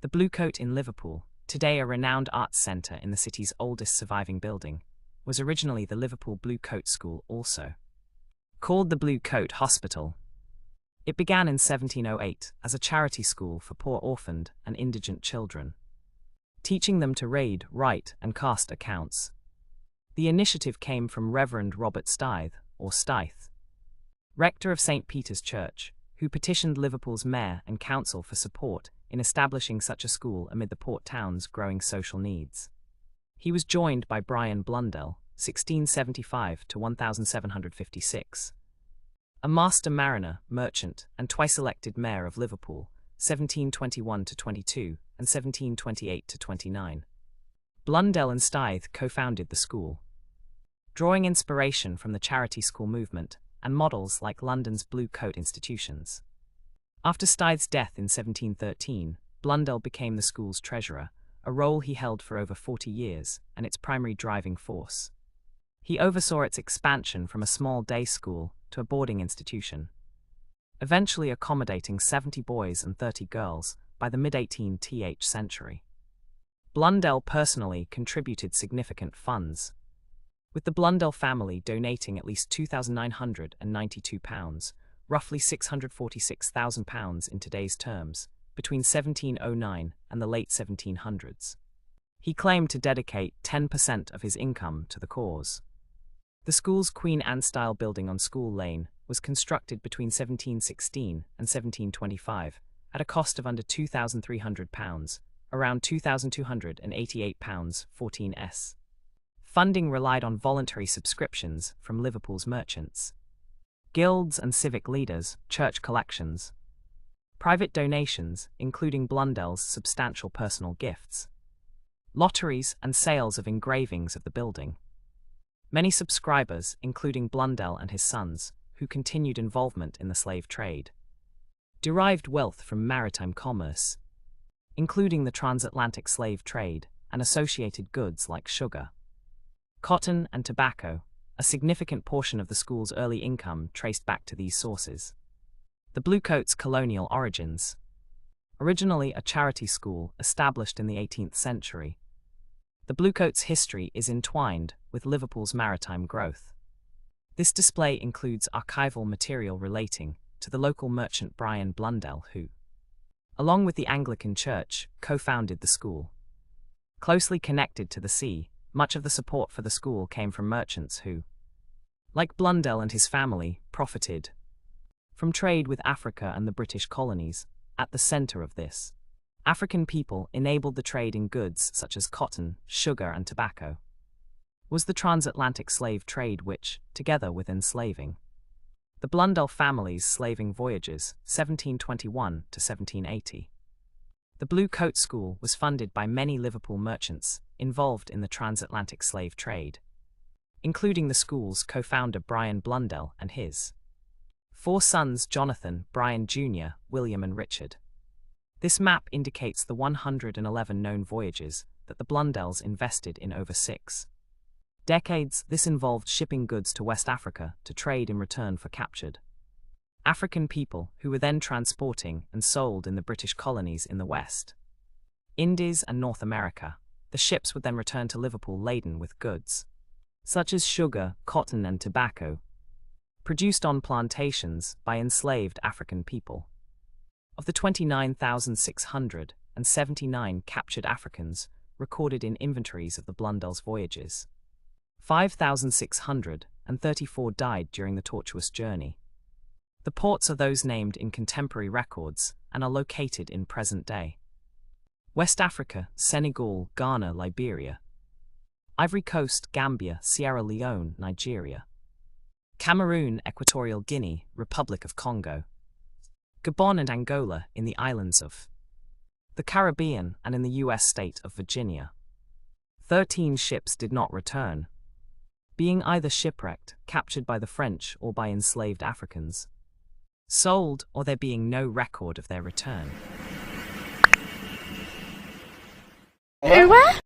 The Blue Coat in Liverpool, today a renowned arts centre in the city's oldest surviving building, was originally the Liverpool Blue Coat School also. Called the Blue Coat Hospital, it began in 1708 as a charity school for poor orphaned and indigent children, teaching them to read, write, and cast accounts. The initiative came from Reverend Robert Stythe, or Stythe, rector of St. Peter's Church, who petitioned Liverpool's mayor and council for support in establishing such a school amid the port town's growing social needs. He was joined by Brian Blundell, 1675 to 1756, a master mariner, merchant, and twice elected mayor of Liverpool, 1721 to 22 and 1728 to 29. Blundell and Stythe co-founded the school, drawing inspiration from the charity school movement and models like London's Blue Coat institutions. After Stythe's death in 1713, Blundell became the school's treasurer, a role he held for over 40 years and its primary driving force. He oversaw its expansion from a small day school to a boarding institution, eventually accommodating 70 boys and 30 girls by the mid-18th century. Blundell personally contributed significant funds, with the Blundell family donating at least £2,992, roughly £646,000 in today's terms, between 1709 and the late 1700s. He claimed to dedicate 10% of his income to the cause. The school's Queen Anne-style building on School Lane was constructed between 1716 and 1725 at a cost of under £2,300, around £2,288 14s. Funding relied on voluntary subscriptions from Liverpool's merchants, guilds and civic leaders, church collections, private donations, including Blundell's substantial personal gifts, lotteries and sales of engravings of the building. Many subscribers, including Blundell and his sons, who continued involvement in the slave trade, derived wealth from maritime commerce, including the transatlantic slave trade and associated goods like sugar, cotton, and tobacco. A significant portion of the school's early income traced back to these sources. The Blue Coat's colonial origins. Originally a charity school established in the 18th century, the Blue Coat's history is entwined with Liverpool's maritime growth. This display includes archival material relating to the local merchant Brian Blundell who, along with the Anglican Church, co-founded the school. Closely connected to the sea, much of the support for the school came from merchants who, like Blundell and his family, profited from trade with Africa and the British colonies. At the center of this, African people enabled the trade in goods such as cotton, sugar, and tobacco. Was the transatlantic slave trade which, together with enslaving, the Blundell family's slaving voyages, 1721 to 1780. The Blue Coat School was funded by many Liverpool merchants involved in the transatlantic slave trade, including the school's co-founder Brian Blundell and his 4 sons Jonathan, Brian Jr., William, and Richard. This map indicates the 111 known voyages that the Blundells invested in over 6 decades. This involved shipping goods to West Africa to trade in return for captured African people who were then transporting and sold in the British colonies in the West Indies and North America. The ships would then return to Liverpool laden with goods such as sugar, cotton, and tobacco, produced on plantations by enslaved African people. Of the 29,679 captured Africans recorded in inventories of the Blundell's voyages, 5,634 died during the tortuous journey. The ports are those named in contemporary records and are located in present day West Africa, Senegal, Ghana, Liberia, Ivory Coast, Gambia, Sierra Leone, Nigeria, Cameroon, Equatorial Guinea, Republic of Congo, Gabon, and Angola in the islands of the Caribbean and in the U.S. state of Virginia. 13 ships did not return, being either shipwrecked, captured by the French, or by enslaved Africans, sold, or there being no record of their return. Where?